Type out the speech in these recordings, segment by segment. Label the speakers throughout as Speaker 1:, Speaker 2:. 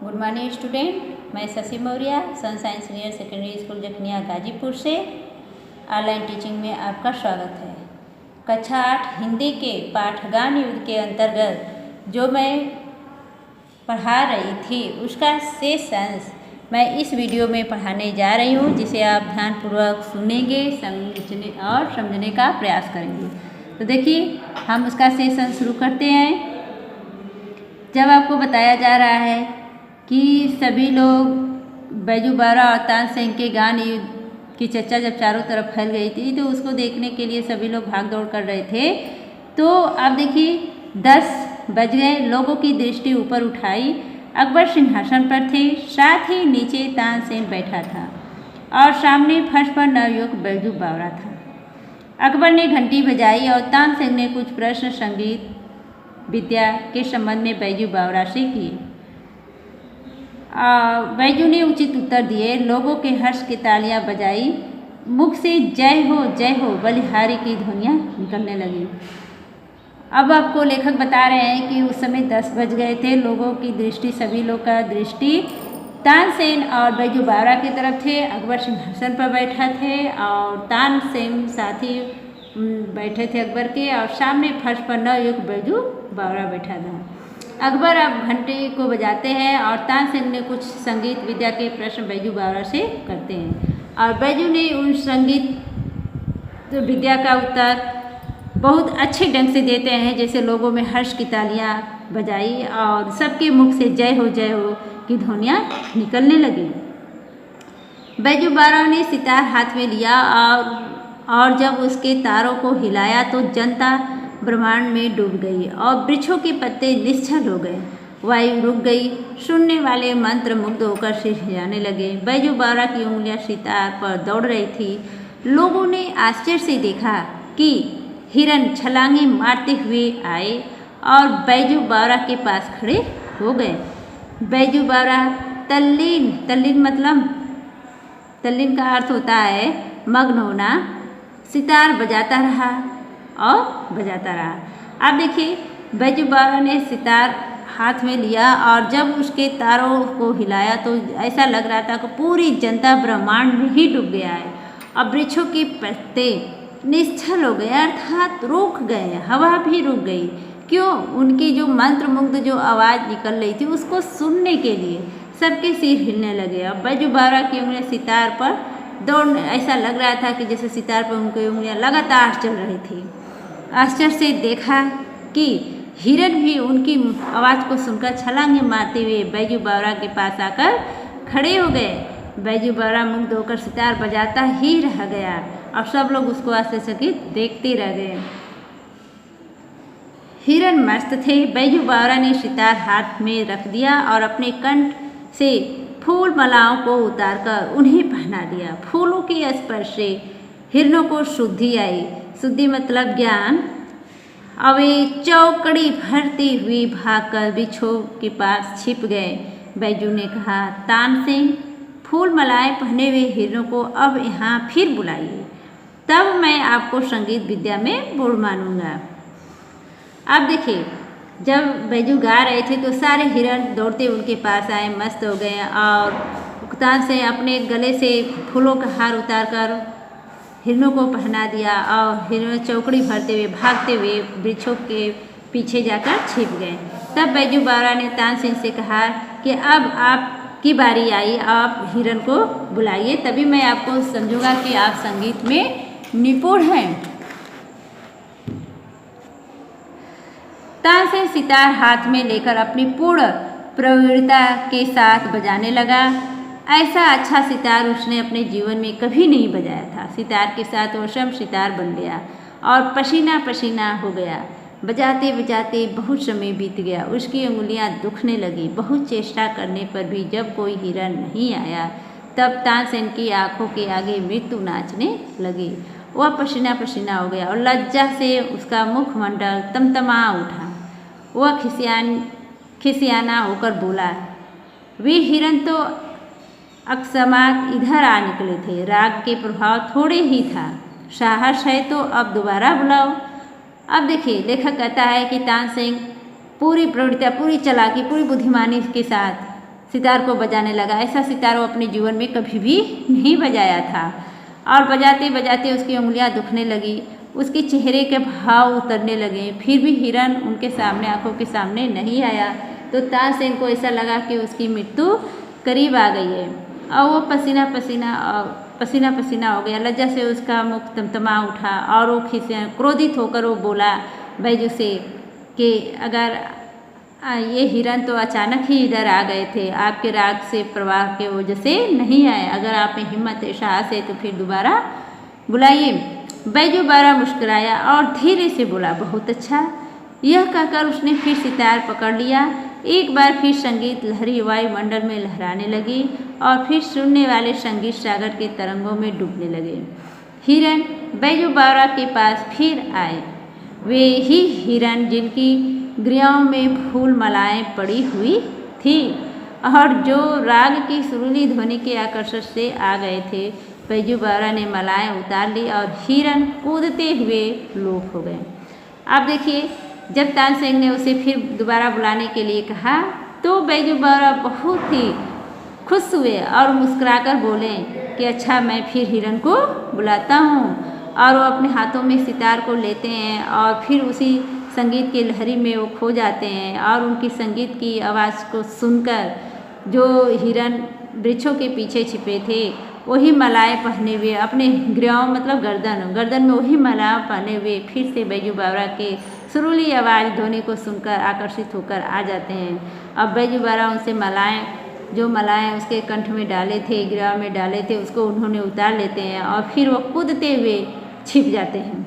Speaker 1: Good morning student, मैं Shashi Maurya sun science senior secondary school Jakhania Ghazipur से online teaching में आपका स्वागत है। कक्षा 8 हिंदी के पाठ गान युद्ध के अंतर्गत जो मैं पढ़ा रही थी उसका शेष अंश मैं इस वीडियो में पढ़ाने जा रही हूँ, जिसे आप ध्यानपूर्वक सुनेंगे, समझने और समझने का प्रयास करेंगे। तो देखिए, हम उसका शेष अंश शुरू करते हैं। जब आपको बताया जा रहा है कि सभी लोग बैजू बावरा और तानसेन के गान युद्ध की चर्चा जब चारों तरफ फैल गई थी तो उसको देखने के लिए सभी लोग भाग दौड़ कर रहे थे। तो आप देखिए 10 बज गए, लोगों की दृष्टि ऊपर उठाई। अकबर सिंहासन पर थे, साथ ही नीचे तानसेन बैठा था और सामने फर्श पर नवयुवक बैजू बावरा था। अकबर ने घंटी बजाई और तानसेन ने कुछ प्रश्न संगीत विद्या के संबंध में बैजू बावरा से किए। बैजू ने उचित उत्तर दिए। लोगों के हर्ष की तालियां बजाई, मुख से जय हो बलिहारी की ध्वनियां निकलने लगी। अब आपको लेखक बता रहे हैं कि उस समय 10 बज गए थे। लोगों की दृष्टि, सभी लोग का दृष्टि तानसेन और बैजू बावरा की तरफ थे। अकबर सिंहासन पर बैठा थे और तानसेन साथी बैठे थे अकबर के, और सामने फर्श पर नवयुवक बैजू बावरा बैठा था। अकबर अब घंटी को बजाते हैं और तानसेन ने कुछ संगीत विद्या के प्रश्न बैजू बावरा से करते हैं और बैजू ने उन संगीत विद्या का उत्तर बहुत अच्छे ढंग से देते हैं। जैसे लोगों में हर्ष की तालियां बजाई और सबके मुख से जय हो की ध्वनियां निकलने लगी। बैजू बावरा ने सितार हाथ में लिया और जब उसके तारों को हिलाया तो जनता ब्रह्मांड में डूब गई और वृक्षों के पत्ते निश्चल हो गए। वायु रुक गई। सुनने वाले मंत्र मुग्ध होकर सिर हिलाने लगे। बैजू बावरा की उंगलियां सितार पर दौड़ रही थी। लोगों ने आश्चर्य से देखा कि हिरन छलांगे मारते हुए आए और बैजू बावरा के पास खड़े हो गए। बैजू बावरा तल्लीन मतलब तल्लीन का अर्थ होता है मग्न होना, सितार बजाता रहा और बजाता रहा। अब देखिए, बैजू बावरा ने सितार हाथ में लिया और जब उसके तारों को हिलाया तो ऐसा लग रहा था कि पूरी जनता ब्रह्मांड में ही डूब गया है और वृक्षों के पत्ते निश्चल हो गए, अर्थात रुक गए, हवा भी रुक गई। क्यों? उनकी जो मंत्रमुग्ध जो आवाज़ निकल रही थी उसको सुनने के लिए सबके सिर हिलने लगे। और बैजू बावरा की उंगलियां सितार पर दौड़ने, ऐसा लग रहा था कि जैसे सितार पर उनकी उंगलियां लगातार चल रही थी। आश्चर्य से देखा कि हिरन भी उनकी आवाज़ को सुनकर छलांगे मारते हुए बैजू बावरा के पास आकर खड़े हो गए। बैजू बावरा मुग्ध होकर सितार बजाता ही रह गया और सब लोग उसको आश्चर्यचकित देखते रह गए। हिरन मस्त थे। बैजू बावरा ने सितार हाथ में रख दिया और अपने कंठ से फूल मालाओं को उतारकर उन्हें पहना दिया। फूलों के स्पर्श से हिरनों को शुद्धि आई। शुद्धि मतलब ज्ञान। और वे चौकड़ी भरती हुई भागकर वृक्षों के पास छिप गए। बैजू ने कहा, तानसेन, फूल मालाएं पहने हुए हिरनों को अब यहाँ फिर बुलाइए, तब मैं आपको संगीत विद्या में बुढ़ मानूंगा। अब देखिए, जब बैजू गा रहे थे तो सारे हिरन दौड़ते उनके पास आए, मस्त हो गए और तानसेन अपने गले से फूलों का हार उतारकर हिरनों को पहना दिया और हिरन चौकड़ी भरते हुए भागते हुए वृक्षों के पीछे जाकर छिप गए। तब बैजू बावरा ने तानसेन से कहा कि अब आपकी बारी आई, आप हिरन को बुलाइए, तभी मैं आपको समझूंगा कि आप संगीत में निपुण हैं। तानसेन सितार हाथ में लेकर अपनी पूर्ण प्रवीणता के साथ बजाने लगा। ऐसा अच्छा सितार उसने अपने जीवन में कभी नहीं बजाया था। सितार के साथ वो स्वयं सितार बन गया और पसीना पसीना हो गया। बजाते बजाते बहुत समय बीत गया। उसकी उंगलियां दुखने लगी। बहुत चेष्टा करने पर भी जब कोई हिरन नहीं आया तब तानसेन की आंखों के आगे मृत्यु नाचने लगी। वह पसीना पसीना हो गया और लज्जा से उसका मुखमंडल तमतमा उठा। वह खिसियाना होकर बोला, वे हिरन तो अकस्मात इधर आ निकले थे। राग के प्रभाव थोड़े ही था। साहस है तो अब दोबारा बुलाओ। अब देखिए, लेखक कहता है कि तानसेन पूरी प्रवृत्ति, पूरी चालाकी, पूरी बुद्धिमानी के साथ सितार को बजाने लगा। ऐसा सितार वो अपने जीवन में कभी भी नहीं बजाया था। और बजाते बजाते उसकी उंगलियां दुखने लगी, उसके चेहरे के भाव उतरने लगे। फिर भी हिरन उनके सामने, आंखों के सामने नहीं आया। तो तानसेन को ऐसा लगा कि उसकी मृत्यु करीब आ गई है और वो पसीना पसीना हो गया। लज्जा से उसका मुख तमतमा उठा और वो क्रोधित होकर वो बोला बैजू से कि अगर ये हिरन तो अचानक ही इधर आ गए थे, आपके राग से प्रवाह के वजह से नहीं आए। अगर आप में हिम्मत है, साहस है तो फिर दोबारा बुलाइए। बैजू बारा मुस्कुराया और धीरे से बोला, बहुत अच्छा। यह कहकर उसने फिर सितार पकड़ लिया। एक बार फिर संगीत लहरी वायुमंडल में लहराने लगी और फिर सुनने वाले संगीत सागर के तरंगों में डूबने लगे। हिरन बैजू बावरा के पास फिर आए, वे ही हिरन जिनकी ग्रियाओं में फूल मालाएं पड़ी हुई थी और जो राग की सुरीली ध्वनि के आकर्षण से आ गए थे। बैजू बावरा ने मालाएं उतार ली और हिरन कूदते हुए लोप हो गए। अब देखिए, जब तानसेन ने उसे फिर दोबारा बुलाने के लिए कहा तो बैजू बावरा बहुत ही खुश हुए और मुस्कुराकर बोले कि अच्छा, मैं फिर हिरन को बुलाता हूँ। और वो अपने हाथों में सितार को लेते हैं और फिर उसी संगीत की लहरी में वो खो जाते हैं। और उनकी संगीत की आवाज़ को सुनकर जो हिरन वृक्षों के पीछे छिपे थे वही मालाएं पहने हुए अपने ग्रियाओं मतलब गर्दन में वही मालाएं पहने हुए फिर से बैजू बावरा के सुरीली आवाज़ ध्वनि को सुनकर आकर्षित होकर आ जाते हैं। अब बैजू बावरा उनसे मालाएं उसके कंठ में डाले थे, ग्रियाओं में डाले थे, उसको उन्होंने उतार लेते हैं और फिर वो कूदते हुए छिप जाते हैं।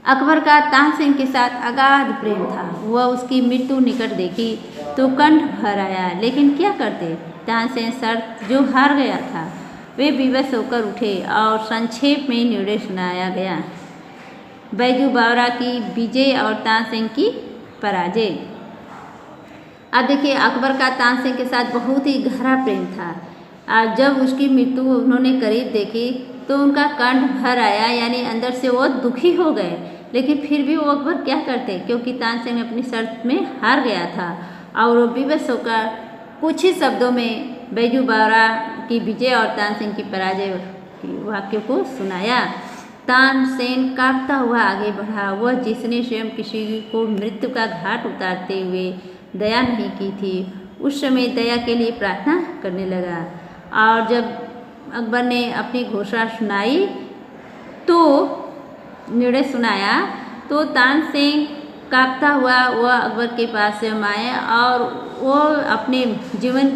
Speaker 1: अकबर का तानसेन के साथ अगाध प्रेम था। वह उसकी मृत्यु निकट देखी तो कंठ भर आया, लेकिन क्या करते। तानसेन शर्त जो हार गया था। वे विवश होकर उठे और संक्षेप में निर्णय सुनाया गया, बैजू बावरा की विजय और तानसेन की पराजय। अब देखिए, अकबर का तानसेन के साथ बहुत ही गहरा प्रेम था और जब उसकी मृत्यु उन्होंने करीब देखी तो उनका कंठ भर आया, यानी अंदर से वो दुखी हो गए। लेकिन फिर भी वो अकबर क्या करते, क्योंकि तानसेन अपनी शर्त में हार गया था और वो विवश होकर कुछ ही शब्दों में बैजू बावरा की विजय और तानसेन की पराजय की वाक्य को सुनाया। तानसेन कांपता हुआ आगे बढ़ा, वह जिसने स्वयं किसी को मृत्यु का घाट उतारते हुए दया नहीं की थी, उस समय दया के लिए प्रार्थना करने लगा। और जब अकबर ने अपनी घोषणा सुनाई तो निर्णय सुनाया तो तानसेन कांपता हुआ वह अकबर के पास से आया और वो अपने जीवन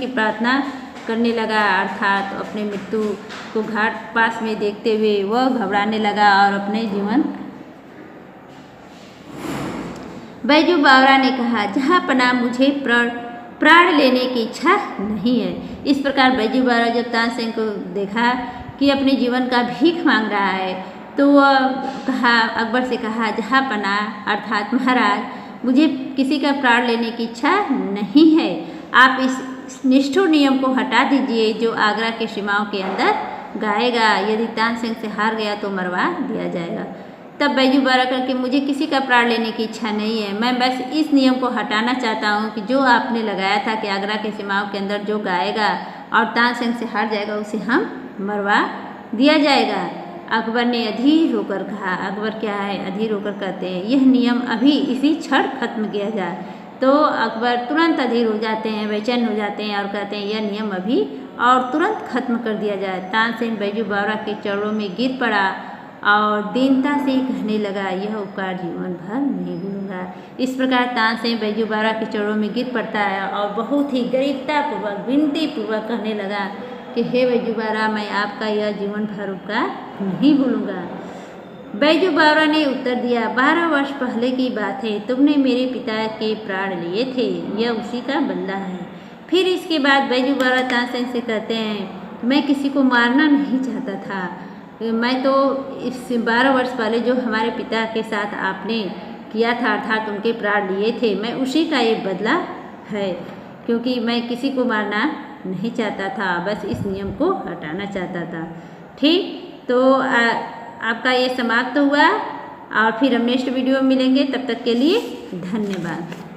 Speaker 1: की प्रार्थना करने लगा, अर्थात अपने मृत्यु को घाट पास में देखते हुए वह घबराने लगा और अपने जीवन। बैजू बावरा ने कहा, जहाँ पना मुझे प्राण लेने की इच्छा नहीं है। इस प्रकार बैजू बावरा जब तानसेन को देखा कि अपने जीवन का भीख मांग रहा है तो वह अकबर से कहा, जहाँ पना अर्थात महाराज, मुझे किसी का प्राण लेने की इच्छा नहीं है। आप इस निष्ठुर नियम को हटा दीजिए जो आगरा के सीमाओं के अंदर गाएगा। यदि तानसेन से हार गया तो मरवा दिया जाएगा। तब बैजू बावरा करके, मुझे किसी का प्राण लेने की इच्छा नहीं है, मैं बस इस नियम को हटाना चाहता हूँ कि जो आपने लगाया था कि आगरा के सीमाओं के अंदर जो गाएगा और तानसेन से हार जाएगा उसे हम मरवा दिया जाएगा। अकबर ने अधीर होकर कहा। अकबर क्या है, अधीर होकर कहते हैं, यह नियम अभी इसी क्षण खत्म किया जाए। तो अकबर तुरंत अधीर हो जाते हैं, बेचैन हो जाते हैं और कहते हैं यह नियम अभी और तुरंत खत्म कर दिया जाए। तानसेन बैजू बावरा के चरणों में गिर पड़ा और दीनता से कहने लगा, यह उपकार जीवन भर नहीं भूलूंगा। इस प्रकार तानसेन बैजू बावरा के चरणों में गिर पड़ता है और बहुत ही गरीबतापूर्वक विनती पूर्वक कहने लगा कि हे बैजू बावरा, मैं आपका यह जीवन भर उपकार नहीं भूलूंगा। बैजू बावरा ने उत्तर दिया, 12 वर्ष पहले की बात है, तुमने मेरे पिता के प्राण लिए थे, यह उसी का बदला है। फिर इसके बाद बैजू बावरा तानसेन से कहते हैं, मैं किसी को मारना नहीं चाहता था, मैं तो इस 12 वर्ष पहले जो हमारे पिता के साथ आपने किया था अर्थात उनके प्राण लिए थे, मैं उसी का ये बदला है, क्योंकि मैं किसी को मारना नहीं चाहता था, बस इस नियम को हटाना चाहता था। ठीक, तो आपका ये समाप्त हुआ और फिर हम नेक्स्ट वीडियो में मिलेंगे। तब तक के लिए धन्यवाद।